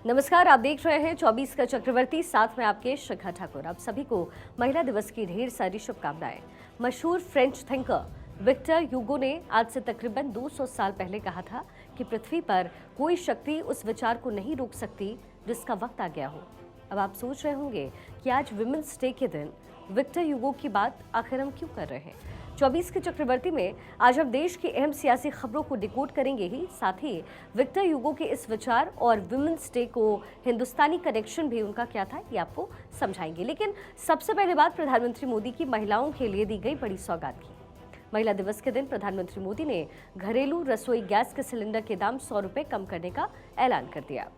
नमस्कार, आप देख रहे हैं 24 का चक्रवर्ती, साथ में आपके शिखा ठाकुर। आप सभी को महिला दिवस की ढेर सारी शुभकामनाएं। मशहूर फ्रेंच थिंकर विक्टर ह्यूगो ने आज से तकरीबन 200 साल पहले कहा था कि पृथ्वी पर कोई शक्ति उस विचार को नहीं रोक सकती जिसका वक्त आ गया हो। अब आप सोच रहे होंगे कि आज वुमेन्स डे के दिन विक्टर ह्यूगो की बात आखिर हम क्यों कर रहे हैं। 24 के चक्रवर्ती में आज हम देश की अहम सियासी खबरों को डिकोड करेंगे ही, साथ ही विक्टर ह्यूगो के इस विचार और वुमेन्स डे को हिंदुस्तानी कनेक्शन भी उनका क्या था ये आपको समझाएंगे। लेकिन सबसे पहले बात प्रधानमंत्री मोदी की महिलाओं के लिए दी गई बड़ी सौगात की। महिला दिवस के दिन प्रधानमंत्री मोदी ने घरेलू रसोई गैस के सिलेंडर के दाम 100 रुपए कम करने का ऐलान कर दिया।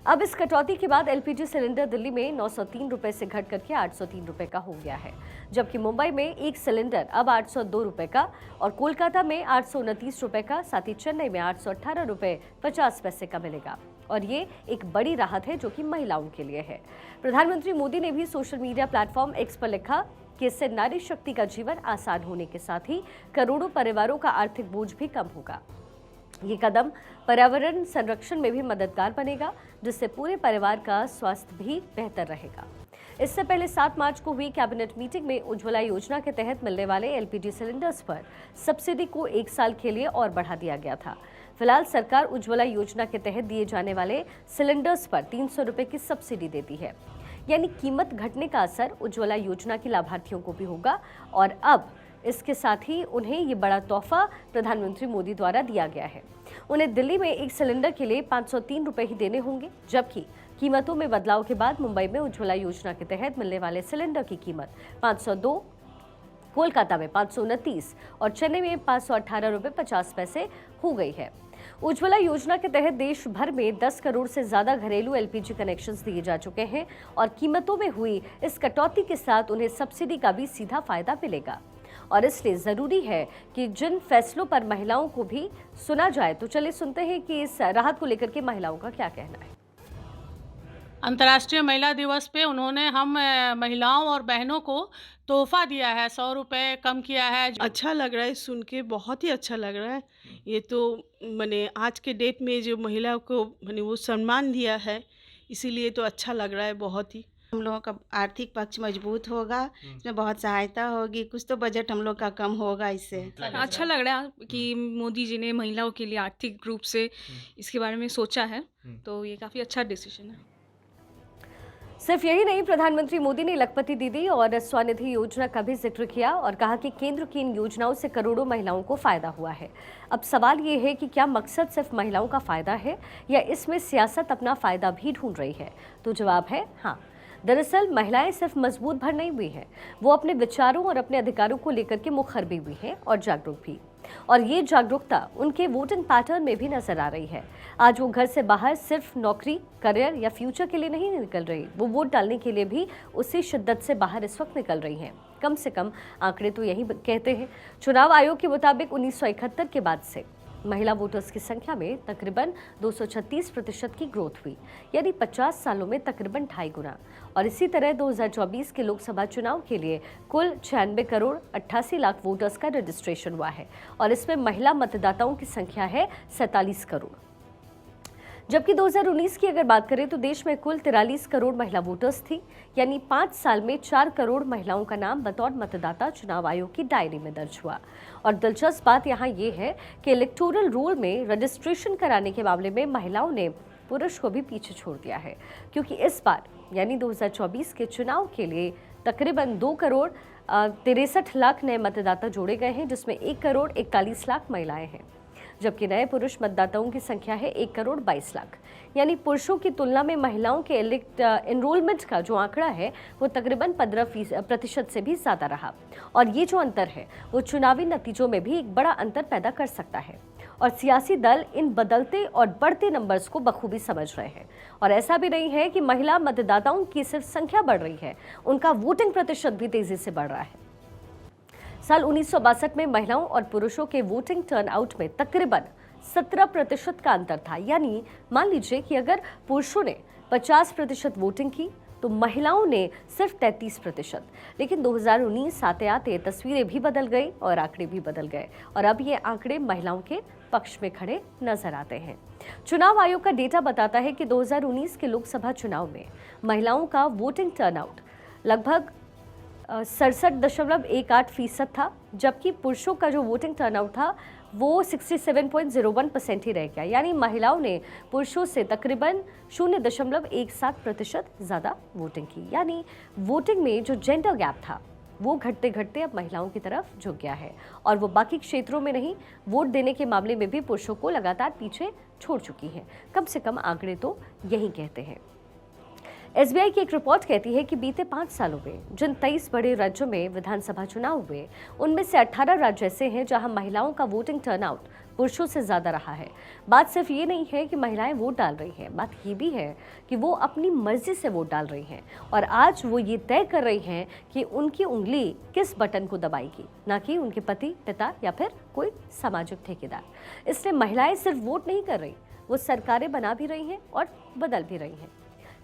अब इस कटौती के बाद एलपीजी सिलेंडर दिल्ली में 903 रुपए से घट करके 803 रुपए का हो गया है, जबकि मुंबई में एक सिलेंडर अब 802 रुपए का और कोलकाता में 829 रुपए का, साथ ही चेन्नई में 818 रुपए 50 पैसे का मिलेगा। और ये एक बड़ी राहत है जो कि महिलाओं के लिए है। प्रधानमंत्री मोदी ने भी सोशल मीडिया प्लेटफॉर्म एक्स पर लिखा कि इससे नारी शक्ति का जीवन आसान होने के साथ ही करोड़ों परिवारों का आर्थिक बोझ भी कम होगा। ये कदम पर्यावरण संरक्षण में भी मददगार बनेगा, जिससे पूरे परिवार का स्वास्थ्य भी बेहतर रहेगा। इससे पहले 7 मार्च को हुई कैबिनेट मीटिंग में उज्ज्वला योजना के तहत मिलने वाले एलपीजी सिलेंडर्स पर सब्सिडी को 1 साल के लिए और बढ़ा दिया गया था। फिलहाल सरकार उज्ज्वला योजना के तहत दिए जाने वाले सिलेंडर्स पर 300 रुपए की सब्सिडी देती है, यानी कीमत घटने का असर उज्ज्वला योजना के लाभार्थियों को भी होगा। और अब इसके साथ ही उन्हें ये बड़ा तोहफा प्रधानमंत्री मोदी द्वारा दिया गया है। उन्हें दिल्ली में एक सिलेंडर के लिए 503 रुपए ही देने होंगे, जबकि कीमतों में बदलाव के बाद मुंबई में उज्ज्वला योजना के तहत मिलने वाले सिलेंडर की कीमत 502, कोलकाता में 529 और चेन्नई में 518 रुपए 50 पैसे हो गई है। उज्ज्वला योजना के तहत देश भर में 10 करोड़ से ज्यादा घरेलू एलपीजी कनेक्शंस दिए जा चुके हैं और कीमतों में हुई इस कटौती के साथ उन्हें सब्सिडी का भी सीधा फायदा मिलेगा। और इसलिए जरूरी है कि जिन फैसलों पर महिलाओं को भी सुना जाए, तो चलिए सुनते हैं कि इस राहत को लेकर के महिलाओं का क्या कहना है। अंतर्राष्ट्रीय महिला दिवस पे उन्होंने हम महिलाओं और बहनों को तोहफा दिया है, 100 रुपये कम किया है। अच्छा लग रहा है, सुन के बहुत ही अच्छा लग रहा है। ये तो मैंने आज के डेट में जो महिला को मैंने वो सम्मान दिया है, इसीलिए तो अच्छा लग रहा है बहुत ही। हम लोगों का आर्थिक पक्ष मजबूत होगा, इसमें बहुत सहायता होगी, कुछ तो बजट हम लोग का कम होगा इससे। अच्छा लग रहा है कि मोदी जी ने महिलाओं के लिए आर्थिक रूप से इसके बारे में सोचा है, तो ये काफ़ी अच्छा डिसीजन है। सिर्फ यही नहीं, प्रधानमंत्री मोदी ने लखपति दीदी और स्वनिधि योजना का भी जिक्र किया और कहा कि केंद्र की इन योजनाओं से करोड़ों महिलाओं को फायदा हुआ है। अब सवाल ये है कि क्या मकसद सिर्फ महिलाओं का फायदा है या इसमें सियासत अपना फायदा भी ढूंढ रही है? तो जवाब है हाँ। दरअसल महिलाएं सिर्फ मजबूत भर नहीं हुई हैं, वो अपने विचारों और अपने अधिकारों को लेकर के मुखर भी हुई हैं और जागरूक भी। और ये जागरूकता उनके वोटिंग पैटर्न में भी नजर आ रही है। आज वो घर से बाहर सिर्फ नौकरी, करियर या फ्यूचर के लिए नहीं निकल रही, वो वोट डालने के लिए भी उसी शिद्दत से बाहर इस वक्त निकल रही हैं। कम से कम आंकड़े तो यही कहते हैं। चुनाव आयोग के मुताबिक 1971 के बाद से महिला वोटर्स की संख्या में तकरीबन 236% की ग्रोथ हुई, यानी 50 सालों में तकरीबन 2.5 गुना। और इसी तरह 2024 के लोकसभा चुनाव के लिए कुल 96 करोड़ 88 लाख वोटर्स का रजिस्ट्रेशन हुआ है और इसमें महिला मतदाताओं की संख्या है 47 करोड़। जबकि 2019 की अगर बात करें तो देश में कुल 43 करोड़ महिला वोटर्स थी, यानी 5 साल में 4 करोड़ महिलाओं का नाम बतौर मतदाता चुनाव आयोग की डायरी में दर्ज हुआ। और दिलचस्प बात यहाँ ये है कि इलेक्टोरल रोल में रजिस्ट्रेशन कराने के मामले में महिलाओं ने पुरुष को भी पीछे छोड़ दिया है, क्योंकि इस बार यानी 2024 के चुनाव के लिए तकरीबन 2 करोड़ 63 लाख नए मतदाता जोड़े गए हैं, जिसमें 1 करोड़ 41 लाख महिलाएं हैं, जबकि नए पुरुष मतदाताओं की संख्या है 1 करोड़ 22 लाख। यानी पुरुषों की तुलना में महिलाओं के एनरोलमेंट का जो आंकड़ा है वो तकरीबन 15% से भी ज़्यादा रहा। और ये जो अंतर है वो चुनावी नतीजों में भी एक बड़ा अंतर पैदा कर सकता है। और सियासी दल इन बदलते और बढ़ते नंबर्स को बखूबी समझ रहे हैं। और ऐसा भी नहीं है कि महिला मतदाताओं की सिर्फ संख्या बढ़ रही है, उनका वोटिंग प्रतिशत भी तेजी से बढ़ रहा है। साल 1962 में महिलाओं और पुरुषों के वोटिंग टर्नआउट में तकरीबन 17% का अंतर था। यानी मान लीजिए कि अगर पुरुषों ने 50% वोटिंग की तो महिलाओं ने सिर्फ 33%। लेकिन 2019 आते आते तस्वीरें भी बदल गई और आंकड़े भी बदल गए और अब ये आंकड़े महिलाओं के पक्ष में खड़े नजर आते हैं। चुनाव आयोग का डेटा बताता है कि 2019 के लोकसभा चुनाव में महिलाओं का वोटिंग टर्नआउट लगभग 67.18% था, जबकि पुरुषों का जो वोटिंग टर्नआउट था वो 67.01% ही रह गया। यानी महिलाओं ने पुरुषों से तकरीबन 0.17% ज़्यादा वोटिंग की। यानी वोटिंग में जो जेंडर गैप था वो घटते घटते अब महिलाओं की तरफ झुक गया है और वो बाकी क्षेत्रों में नहीं, वोट देने के मामले में भी पुरुषों को लगातार पीछे छोड़ चुकी है। कम से कम आंकड़े तो यही कहते हैं। एसबीआई की एक रिपोर्ट कहती है कि बीते 5 सालों में जिन 23 बड़े राज्यों में विधानसभा चुनाव हुए, उनमें से 18 राज्य ऐसे हैं जहां महिलाओं का वोटिंग टर्नआउट पुरुषों से ज्यादा रहा है। बात सिर्फ ये नहीं है कि महिलाएं वोट डाल रही हैं, बात ये भी है कि वो अपनी मर्जी से वोट डाल रही हैं और आज वो ये तय कर रही हैं कि उनकी उंगली किस बटन को दबाएगी, ना कि उनके पति, पिता या फिर कोई सामाजिक ठेकेदार। इसलिए महिलाएं सिर्फ वोट नहीं कर रही, वो सरकारें बना भी रही हैं और बदल भी रही हैं।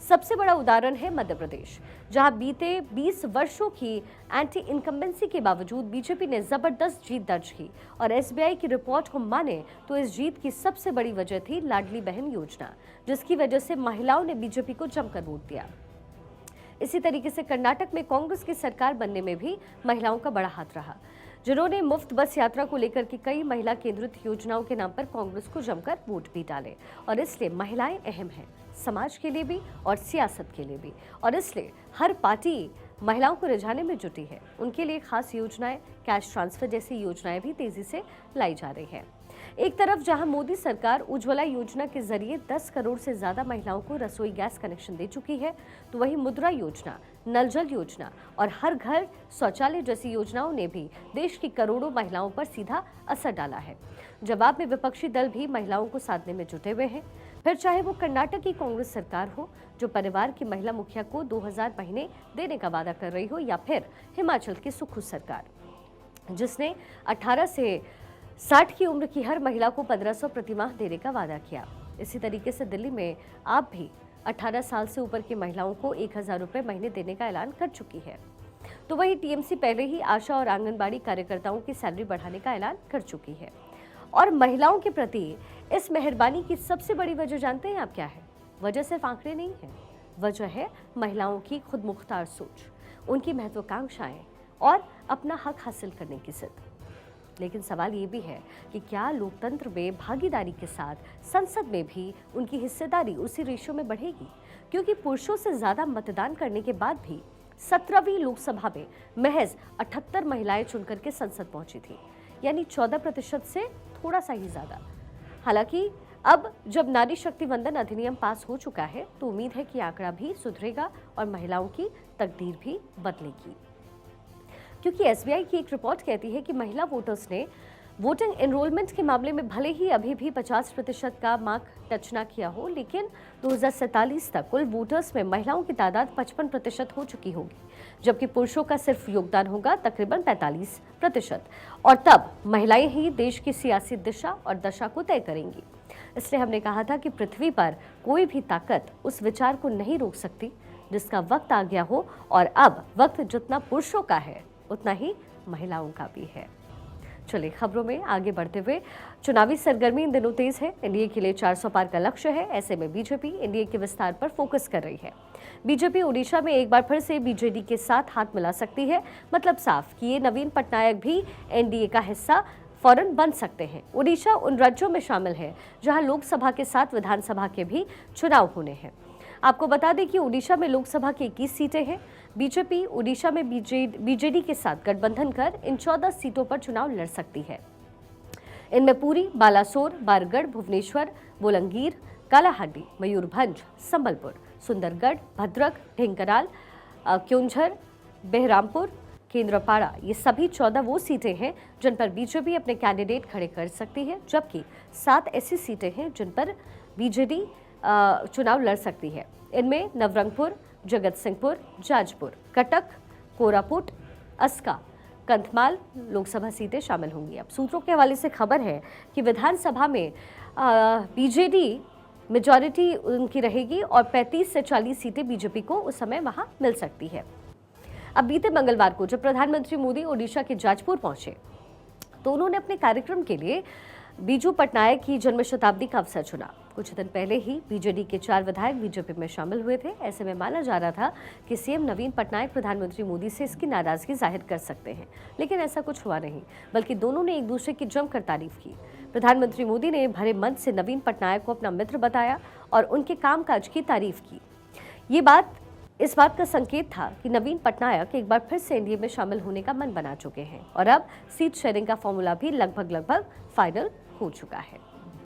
सबसे बड़ा उदाहरण है मध्य प्रदेश, जहां बीते 20 वर्षों की एंटी इनकम्बेंसी के बावजूद बीजेपी ने जबरदस्त जीत दर्ज की और एसबीआई की रिपोर्ट को माने तो इस जीत की सबसे बड़ी वजह थी लाडली बहन योजना, जिसकी वजह से महिलाओं ने बीजेपी को जमकर वोट दिया। इसी तरीके से कर्नाटक में कांग्रेस की सरकार बनने में भी महिलाओं का बड़ा हाथ रहा, जिन्होंने मुफ्त बस यात्रा को लेकर के कई महिला केंद्रित योजनाओं के नाम पर कांग्रेस को जमकर वोट भी डाले। और इसलिए महिलाएं अहम हैं, समाज के लिए भी और सियासत के लिए भी, और इसलिए हर पार्टी महिलाओं को रिझाने में जुटी है। उनके लिए खास योजनाएं, कैश ट्रांसफर जैसी योजनाएं भी तेजी से लाई जा रही है। एक तरफ जहां मोदी सरकार उज्ज्वला योजना के जरिए 10 करोड़ से ज्यादा महिलाओं को रसोई गैस कनेक्शन दे चुकी है, तो वहीं मुद्रा योजना, नल जल योजना और हर घर शौचालय जैसी योजनाओं ने भी देश की करोड़ों महिलाओं पर सीधा असर डाला है। जवाब में विपक्षी दल भी महिलाओं को साधने में जुटे हुए हैं, फिर चाहे वो कर्नाटक की कांग्रेस सरकार हो जो परिवार की महिला मुखिया को 2000 महीने देने का वादा कर रही हो, या फिर हिमाचल की सुखू सरकार जिसने 18 से 60 की उम्र की हर महिला को 1500 प्रतिमाह देने का वादा किया। इसी तरीके से दिल्ली में आप भी 18 साल से ऊपर की महिलाओं को 1000 रुपये महीने देने का ऐलान कर चुकी है। तो वही टीएमसी पहले ही आशा और आंगनबाड़ी कार्यकर्ताओं की सैलरी बढ़ाने का ऐलान कर चुकी है। और महिलाओं के प्रति इस मेहरबानी की सबसे बड़ी वजह जानते हैं आप क्या है? वजह सिर्फ आंकड़े नहीं है, वजह है महिलाओं की खुद मुख्तार सोच, उनकी महत्वाकांक्षाएं और अपना हक हासिल करने की जिद। लेकिन सवाल ये भी है कि क्या लोकतंत्र में भागीदारी के साथ संसद में भी उनकी हिस्सेदारी उसी रेशो में बढ़ेगी? क्योंकि पुरुषों से ज्यादा मतदान करने के बाद भी 17वीं लोकसभा में महज 78 महिलाएं चुनकर के संसद पहुंची थी, यानी 14% से थोड़ा सा ही ज्यादा। हालांकि अब जब नारी शक्ति वंदन अधिनियम पास हो चुका है तो उम्मीद है कि आंकड़ा भी सुधरेगा और महिलाओं की तकदीर भी बदलेगी। क्योंकि एसबीआई की एक रिपोर्ट कहती है कि महिला वोटर्स ने वोटिंग एनरोलमेंट के मामले में भले ही अभी भी 50% का मार्क टच ना किया हो, लेकिन 2047 तक कुल वोटर्स में महिलाओं की तादाद 55% हो चुकी होगी, जबकि पुरुषों का सिर्फ योगदान होगा तकरीबन 45%। और तब महिलाएं ही देश की सियासी दिशा और दशा को तय करेंगी। इसलिए हमने कहा था कि पृथ्वी पर कोई भी ताकत उस विचार को नहीं रोक सकती जिसका वक्त आ गया हो, और अब वक्त जितना पुरुषों का है उतना ही महिलाओं का भी है। चलिए खबरों में आगे बढ़ते हुए, चुनावी सरगर्मी इन दिनों तेज है। एनडीए के लिए 400 पार का लक्ष्य है। ऐसे में बीजेपी एनडीए के विस्तार पर फोकस कर रही है। बीजेपी ओडिशा में एक बार फिर से बीजेडी के साथ हाथ मिला सकती है। मतलब साफ कि ये नवीन पटनायक भी एनडीए का हिस्सा फौरन बन सकते हैं। ओडिशा उन राज्यों में शामिल है जहां लोकसभा के साथ विधानसभा के भी चुनाव होने हैं। आपको बता दें कि ओडिशा में लोकसभा की 21 सीटें हैं। बीजेपी ओडिशा में बीजेडी के साथ गठबंधन कर इन 14 सीटों पर चुनाव लड़ सकती है। इनमें पुरी, बालासोर, बारगढ़, भुवनेश्वर, बोलंगीर, कालाहांडी, मयूरभंज, संबलपुर, सुंदरगढ़, भद्रक, ढेंकनाल, क्योंझर, बेहरामपुर, केंद्रपाड़ा, ये सभी 14 वो सीटें हैं जिन पर बीजेपी अपने कैंडिडेट खड़े कर सकती है, जबकि 7 ऐसी सीटें हैं जिन पर बीजेडी चुनाव लड़ सकती है। इनमें नवरंगपुर, जगत सिंहपुर, जाजपुर, कटक, कोरापुट, अस्का, कंधमाल लोकसभा सीटें शामिल होंगी। अब सूत्रों के हवाले से खबर है कि विधानसभा में बीजेडी मेजॉरिटी उनकी रहेगी और 35 से 40 सीटें बीजेपी को उस समय वहां मिल सकती है। अब बीते मंगलवार को जब प्रधानमंत्री मोदी ओडिशा के जाजपुर पहुंचे तो उन्होंने अपने कार्यक्रम के लिए बीजू पटनायक की जन्म शताब्दी का अवसर चुना। कुछ दिन पहले ही बीजेडी के 4 विधायक बीजेपी में शामिल हुए थे। ऐसे में माना जा रहा था कि सीएम नवीन पटनायक प्रधानमंत्री मोदी से इसकी नाराजगी जाहिर कर सकते हैं, लेकिन ऐसा कुछ हुआ नहीं, बल्कि दोनों ने एक दूसरे की जमकर तारीफ की। प्रधानमंत्री मोदी ने भरे मन से नवीन पटनायक को अपना मित्र बताया और उनके कामकाज की तारीफ की। इस बात का संकेत था कि नवीन पटनायक एक बार फिर से एनडीए में शामिल होने का मन बना चुके हैं और अब सीट शेयरिंग का फॉर्मूला भी लगभग फाइनल हो चुका है।